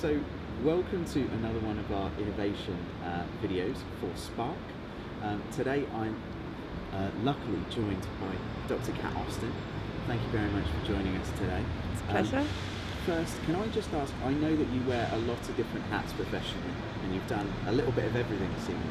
So welcome to another one of our innovation videos for Spark. Today I'm luckily joined by Dr Kat Austen. Thank you very much for joining us today. It's a pleasure. First, can I just ask, I know that you wear a lot of different hats professionally and you've done a little bit of everything seemingly.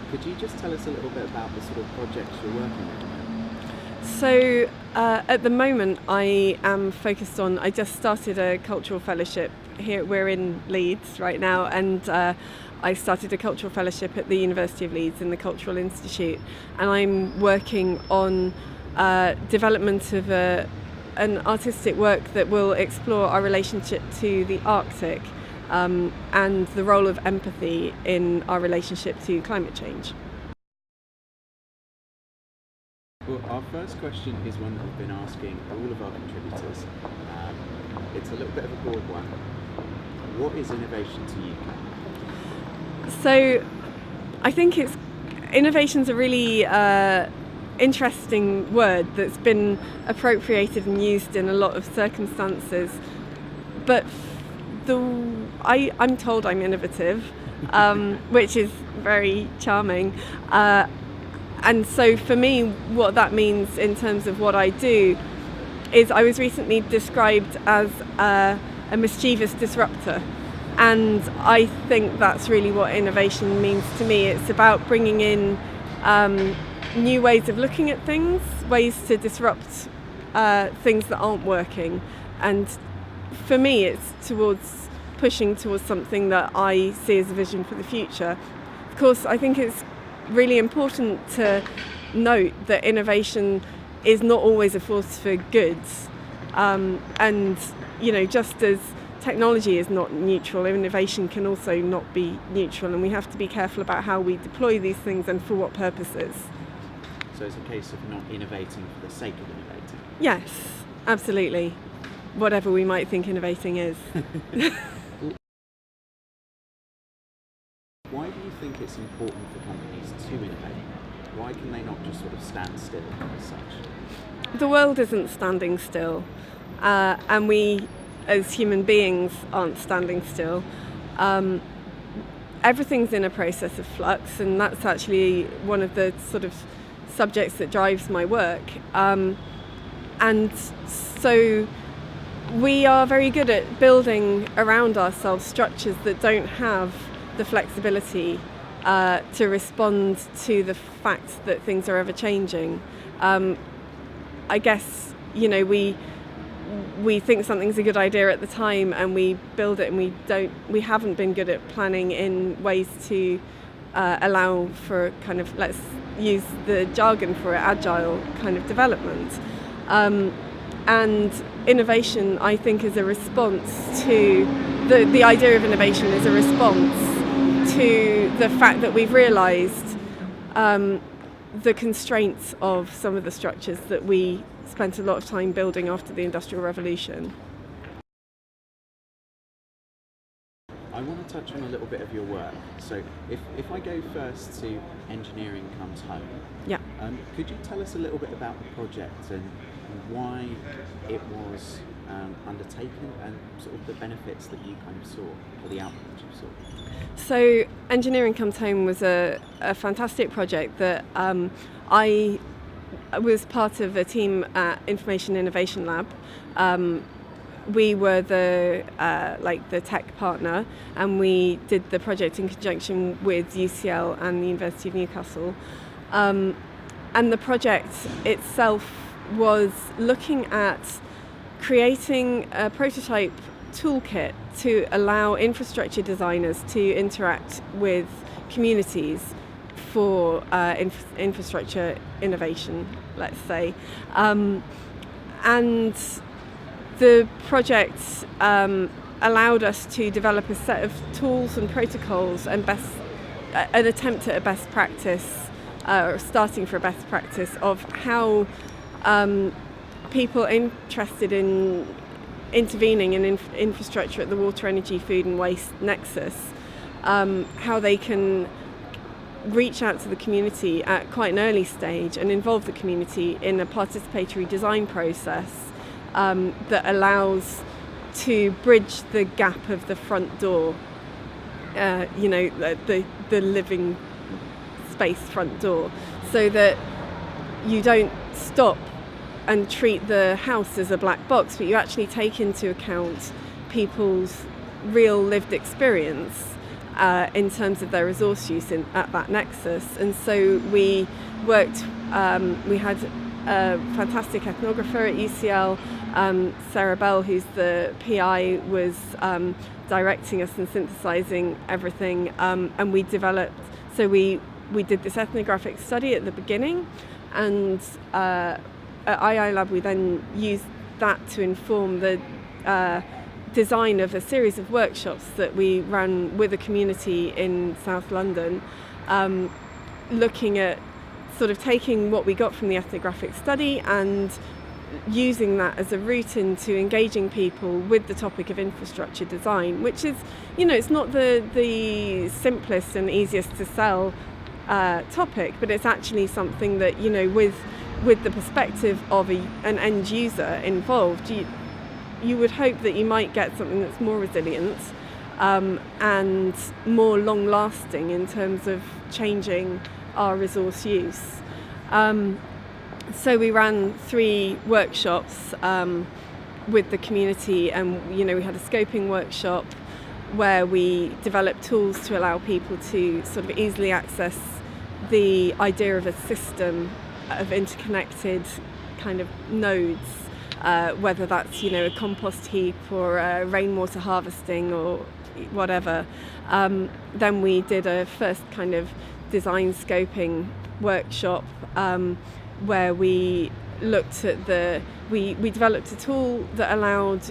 Could you just tell us a little bit about the sort of projects you're working on? So at the moment I am focused on, I just started a cultural fellowship here, we're in Leeds right now, and I started a cultural fellowship at the University of Leeds in the Cultural Institute, and I'm working on development of an artistic work that will explore our relationship to the Arctic and the role of empathy in our relationship to climate change. Well, our first question is one that we've been asking all of our contributors. It's a little bit of a broad one. What is innovation to you, Kat? So I think innovation's a really interesting word that's been appropriated and used in a lot of circumstances, but I'm told I'm innovative, which is very charming. And so for me, what that means in terms of what I do is I was recently described as a mischievous disruptor. And I think that's really what innovation means to me. It's about bringing in new ways of looking at things, ways to disrupt things that aren't working. And for me, it's pushing towards something that I see as a vision for the future. Of course, I think it's really important to note that innovation is not always a force for good, and just as technology is not neutral, innovation can also not be neutral, and we have to be careful about how we deploy these things and for what purposes. So it's a case of not innovating for the sake of innovating? Yes, absolutely, whatever we might think innovating is. Why do you think it's important for companies to innovate? Why can they not just sort of stand still as such? The world isn't standing still, and we as human beings aren't standing still. Everything's in a process of flux, and that's actually one of the sort of subjects that drives my work. And so we are very good at building around ourselves structures that don't have the flexibility to respond to the fact that things are ever changing. I guess we think something's a good idea at the time and we build it, and we haven't been good at planning in ways to allow for kind of, let's use the jargon for it, agile kind of development. And innovation, I think, is a response to the idea of innovation is a response to the fact that we've realised the constraints of some of the structures that we spent a lot of time building after the Industrial Revolution. I want to touch on a little bit of your work. So if I go first to Engineering Comes Home, Yeah. Could you tell us a little bit about the project and why it was undertaken and sort of the benefits that you kind of saw, or the outcomes you saw? So Engineering Comes Home was a fantastic project that I was part of a team at Information Innovation Lab. We were the tech partner, and we did the project in conjunction with UCL and the University of Newcastle. And the project itself was looking at creating a prototype toolkit to allow infrastructure designers to interact with communities for infrastructure innovation, let's say. And the project allowed us to develop a set of tools and protocols and an attempt at a best practice, or starting for a best practice of how people interested in intervening in infrastructure at the water, energy, food and waste nexus, how they can reach out to the community at quite an early stage and involve the community in a participatory design process that allows to bridge the gap of the front door, the living space front door, so that you don't stop and treat the house as a black box, but you actually take into account people's real lived experience in terms of their resource use at that nexus. And so we worked, we had a fantastic ethnographer at UCL, Sarah Bell, who's the PI, was directing us and synthesizing everything, and we developed, so we did this ethnographic study at the beginning, and at II Lab we then used that to inform the design of a series of workshops that we ran with a community in South London, looking at sort of taking what we got from the ethnographic study and using that as a route into engaging people with the topic of infrastructure design, which is, it's not the simplest and easiest to sell topic, but it's actually something that, with the perspective of an end user involved, you would hope that you might get something that's more resilient and more long-lasting in terms of changing our resource use. So we ran 3 workshops with the community, and we had a scoping workshop where we developed tools to allow people to sort of easily access the idea of a system of interconnected kind of nodes, whether that's a compost heap or rainwater harvesting or whatever. Then we did a first kind of design scoping workshop where we looked at we developed a tool that allowed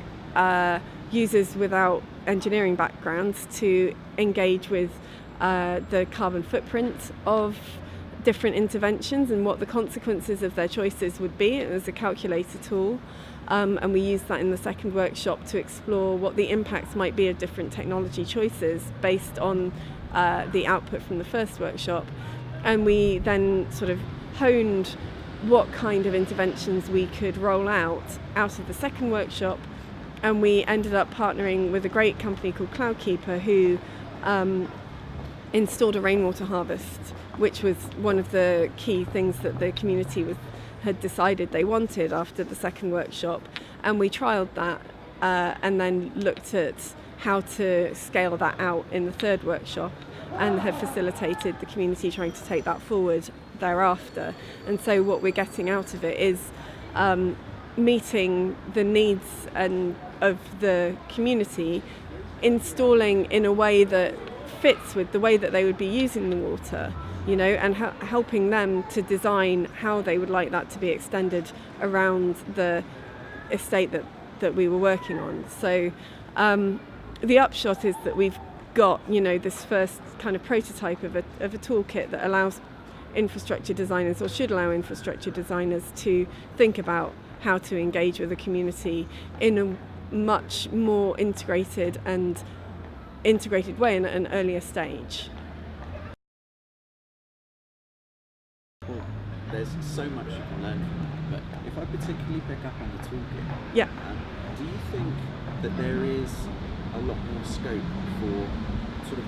users without engineering backgrounds to engage with the carbon footprint of different interventions and what the consequences of their choices would be. It was a calculator tool, and we used that in the second workshop to explore what the impacts might be of different technology choices based on the output from the first workshop. And we then sort of honed what kind of interventions we could roll out of the second workshop, and we ended up partnering with a great company called Cloudkeeper, who installed a rainwater harvest, which was one of the key things that the community had decided they wanted after the second workshop. And we trialled that and then looked at how to scale that out in the third workshop, and have facilitated the community trying to take that forward thereafter. And so what we're getting out of it is meeting the needs of the community, installing in a way that fits with the way that they would be using the water, and helping them to design how they would like that to be extended around the estate that we were working on. So the upshot is that we've got this first kind of prototype of a toolkit that allows infrastructure designers, or should allow infrastructure designers, to think about how to engage with the community in a much more integrated way and at an earlier stage. Well, there's so much you can learn from that, but if I particularly pick up on the toolkit, Yeah. Do you think that there is a lot more scope for sort of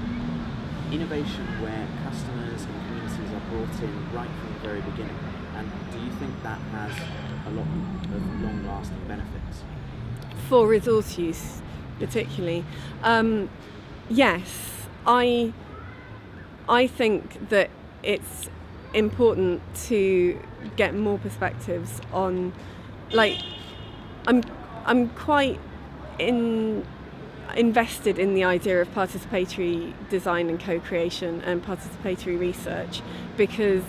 innovation where customers and communities are brought in right from the very beginning? And do you think that has a lot of long-lasting benefits? For resource use, particularly, yes, I think that it's important to get more perspectives on, I'm quite invested in the idea of participatory design and co-creation and participatory research, because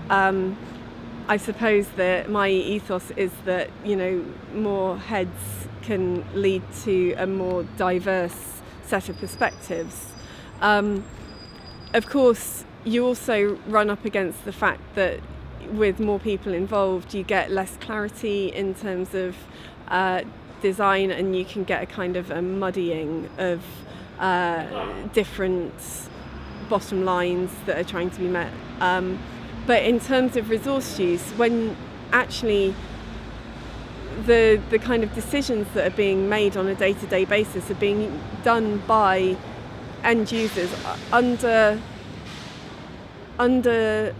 I suppose that my ethos is that more heads can lead to a more diverse set of perspectives. Of course, you also run up against the fact that with more people involved, you get less clarity in terms of design, and you can get a kind of a muddying of different bottom lines that are trying to be met. But in terms of resource use, when actually the kind of decisions that are being made on a day-to-day basis are being done by end users under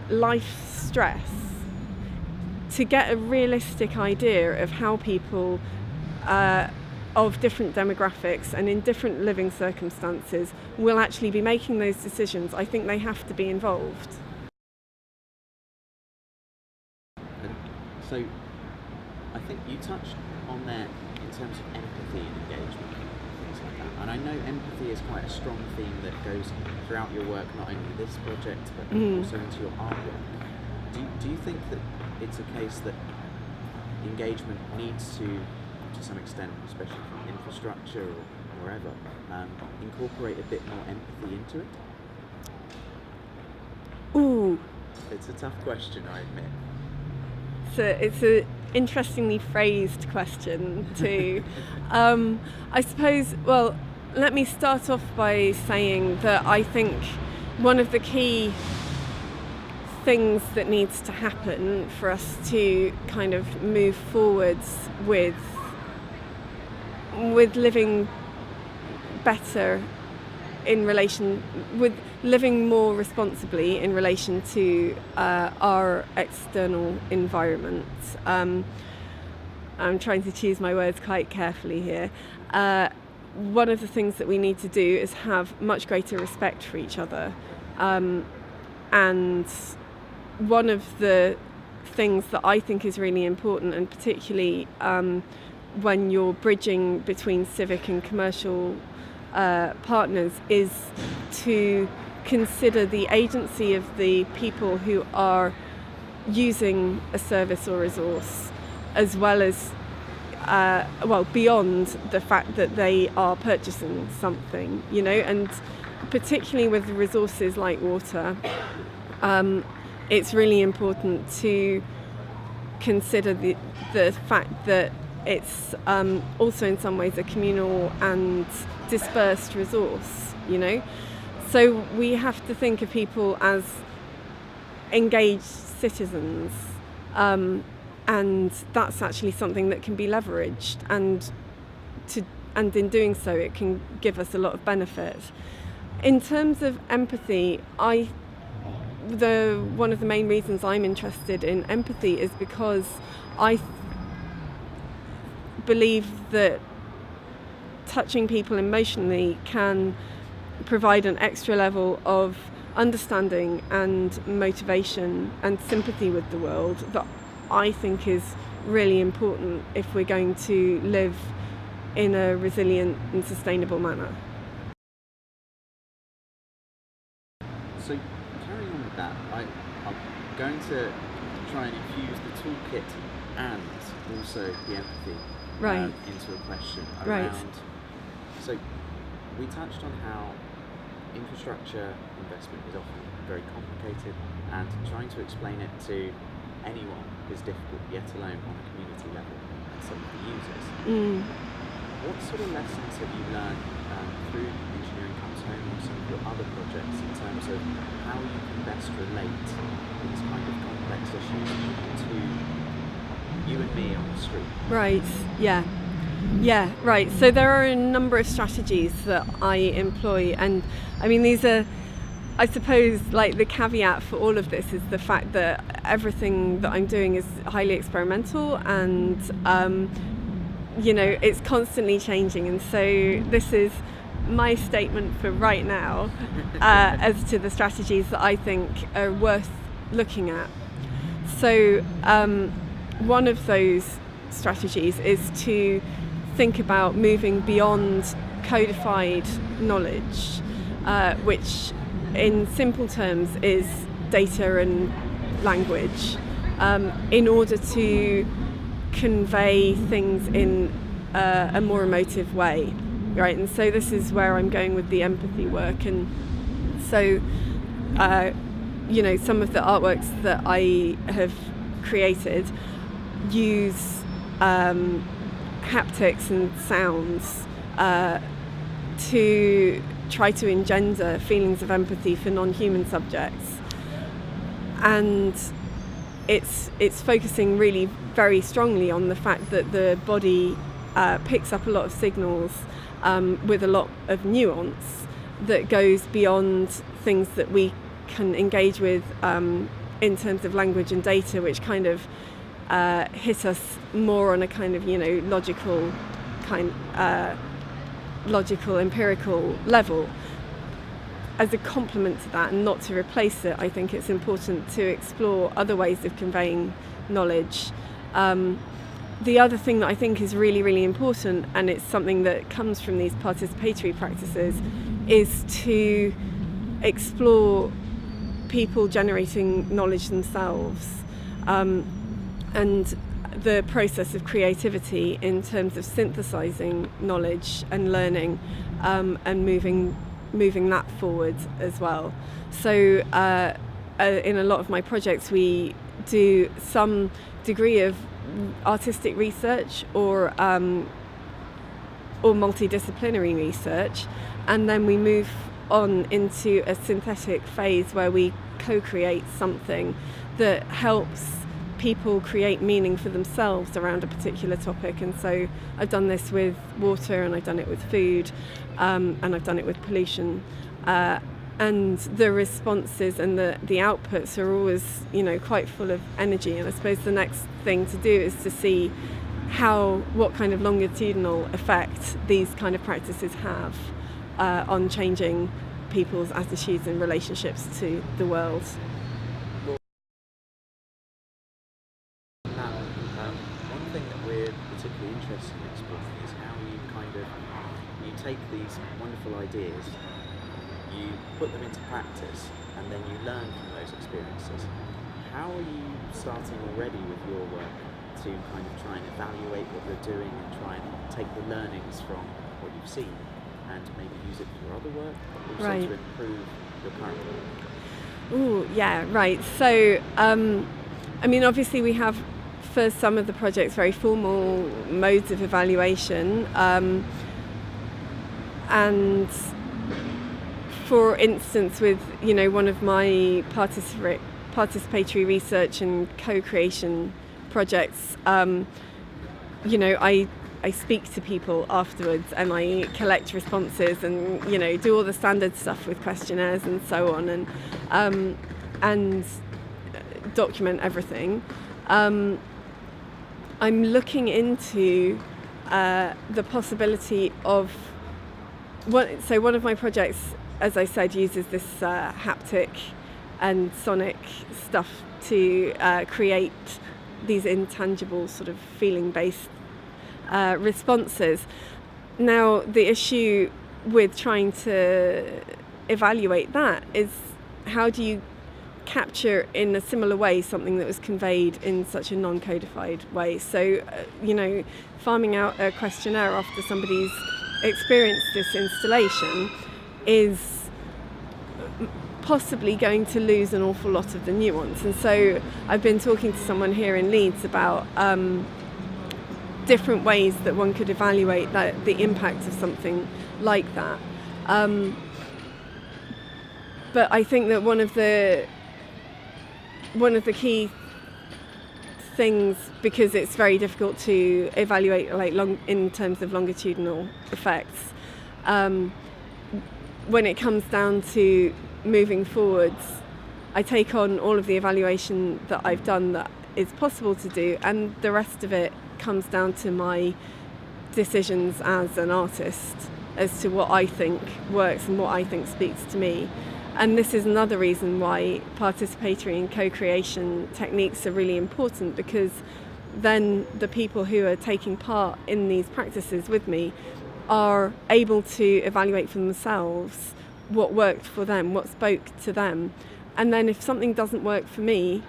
life stress, to get a realistic idea of how people of different demographics and in different living circumstances will actually be making those decisions. I think they have to be involved. So I think you touched on there in terms of empathy and engagement, things like that. And I know empathy is quite a strong theme that goes throughout your work, not only this project, but also into your artwork. Do you think that it's a case that engagement needs to some extent, especially from infrastructure or wherever, incorporate a bit more empathy into it? Ooh. It's a tough question, I admit. So it's an interestingly phrased question too. I suppose, well, let me start off by saying that I think one of the key things that needs to happen for us to kind of move forwards with living better in relation with living more responsibly in relation to our external environment. I'm trying to choose my words quite carefully here. One of the things that we need to do is have much greater respect for each other. And one of the things that I think is really important, and particularly when you're bridging between civic and commercial partners, is to consider the agency of the people who are using a service or resource, as well as beyond the fact that they are purchasing something, and particularly with resources like water, it's really important to consider the fact that it's also in some ways a communal and dispersed resource, So we have to think of people as engaged citizens, and that's actually something that can be leveraged, and in doing so it can give us a lot of benefit. In terms of empathy, one of the main reasons I'm interested in empathy is because I believe that touching people emotionally can provide an extra level of understanding and motivation and sympathy with the world that I think is really important if we're going to live in a resilient and sustainable manner. So carrying on with that, I'm going to try and infuse the toolkit and also the empathy into a question around. So we touched on how infrastructure investment is often very complicated, and trying to explain it to anyone is difficult, yet alone on a community level and some of the users. What sort of lessons have you learned through Engineering Comes Home or some of your other projects in terms of how you can best relate these kind of complex issues to you and me on the street? Right, yeah, right. So there are a number of strategies that I employ, and I mean, these are, I suppose, like the caveat for all of this is the fact that everything that I'm doing is highly experimental, and it's constantly changing, and so this is my statement for right now as to the strategies that I think are worth looking at. So one of those strategies is to think about moving beyond codified knowledge, which in simple terms is data and language, in order to convey things in a more emotive way, right? And so this is where I'm going with the empathy work. And so some of the artworks that I have created use haptics and sounds to try to engender feelings of empathy for non-human subjects. And it's focusing really very strongly on the fact that the body picks up a lot of signals with a lot of nuance that goes beyond things that we can engage with in terms of language and data, which kind of hit us more on a kind of, logical empirical level. As a complement to that, and not to replace it, I think it's important to explore other ways of conveying knowledge. The other thing that I think is really, really important, and it's something that comes from these participatory practices, is to explore people generating knowledge themselves, and the process of creativity in terms of synthesizing knowledge and learning, and moving that forward as well. So in a lot of my projects we do some degree of artistic research or multidisciplinary research, and then we move on into a synthetic phase where we co-create something that helps people create meaning for themselves around a particular topic. And so I've done this with water, and I've done it with food, and I've done it with pollution, and the responses and the outputs are always quite full of energy. And I suppose the next thing to do is to see what kind of longitudinal effect these kind of practices have on changing people's attitudes and relationships to the world. One thing that we're particularly interested in exploring is how you take these wonderful ideas, you put them into practice, and then you learn from those experiences. How are you starting already with your work to kind of try and evaluate what you're doing and try and take the learnings from what you've seen and maybe use it for your other work, but also Right. to improve your current work? Ooh, yeah, right. So, obviously we have, for some of the projects, very formal modes of evaluation. And for instance, with, one of my participatory research and co-creation projects, I speak to people afterwards, and I collect responses, and do all the standard stuff with questionnaires and so on, and document everything. I'm looking into the possibility of one of my projects, as I said, uses this haptic and sonic stuff to create these intangible sort of feeling-based responses. Now, the issue with trying to evaluate that is, how do you capture in a similar way something that was conveyed in such a non-codified way? So, farming out a questionnaire after somebody's experienced this installation is possibly going to lose an awful lot of the nuance. And so I've been talking to someone here in Leeds about different ways that one could evaluate the impact of something like that. But I think that one of the key things, because it's very difficult to evaluate in terms of longitudinal effects, when it comes down to moving forwards, I take on all of the evaluation that I've done that is possible to do, and the rest of it comes down to my decisions as an artist as to what I think works and what I think speaks to me. And this is another reason why participatory and co-creation techniques are really important, because then the people who are taking part in these practices with me are able to evaluate for themselves what worked for them, what spoke to them. And then if something doesn't work for me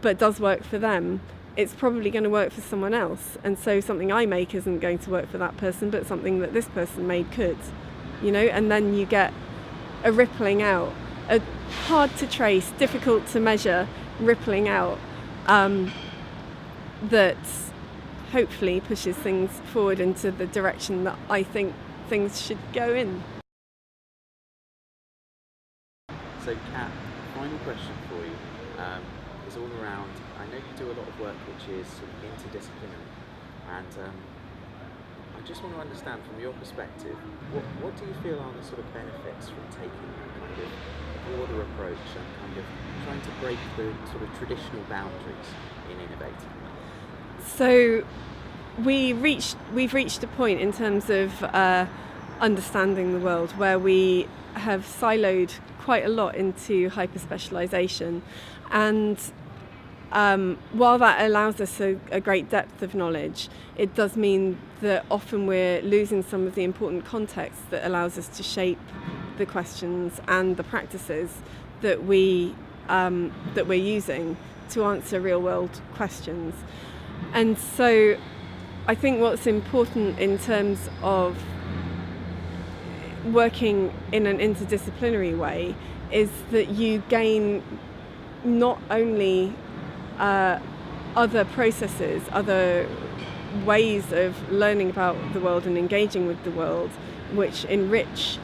but does work for them, it's probably going to work for someone else. And so something I make isn't going to work for that person, but something that this person made could, and then you get a rippling out, a hard to trace, difficult to measure rippling out, that hopefully pushes things forward into the direction that I think things should go in. So Kat, final question for you. is all around. I know you do a lot of work which is sort of interdisciplinary, and I just want to understand from your perspective, what do you feel are the sort of benefits from taking that kind of broader approach and kind of trying to break the sort of traditional boundaries in innovating? So we've reached a point in terms of understanding the world where we have siloed quite a lot into hyper-specialisation, and while that allows us a great depth of knowledge, it does mean that often we're losing some of the important context that allows us to shape the questions and the practices that we're using to answer real-world questions. And so I think what's important in terms of working in an interdisciplinary way is that you gain not only other processes, other ways of learning about the world and engaging with the world, which enrich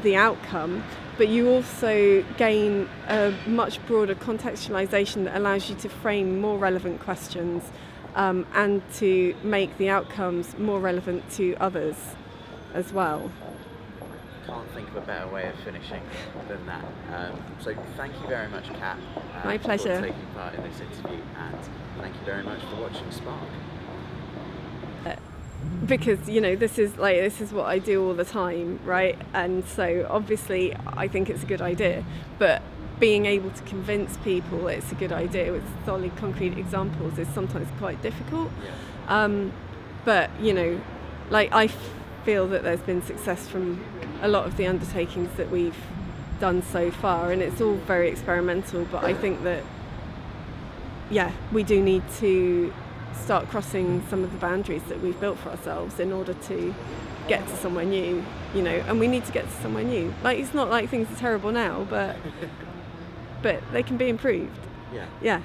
the outcome, but you also gain a much broader contextualization that allows you to frame more relevant questions and to make the outcomes more relevant to others as well. Can't think of a better way of finishing than that. So thank you very much, Kat. My pleasure. For taking part in this interview, and thank you very much for watching Spark. Because this is what I do all the time, right? And so obviously I think it's a good idea, but being able to convince people it's a good idea with solid concrete examples is sometimes quite difficult. Yeah. But I feel that there's been success from a lot of the undertakings that we've done so far, and it's all very experimental, but I think that we do need to start crossing some of the boundaries that we've built for ourselves in order to get to somewhere new, and we need to get to somewhere new. It's not like things are terrible now, but they can be improved. Yeah. Yeah.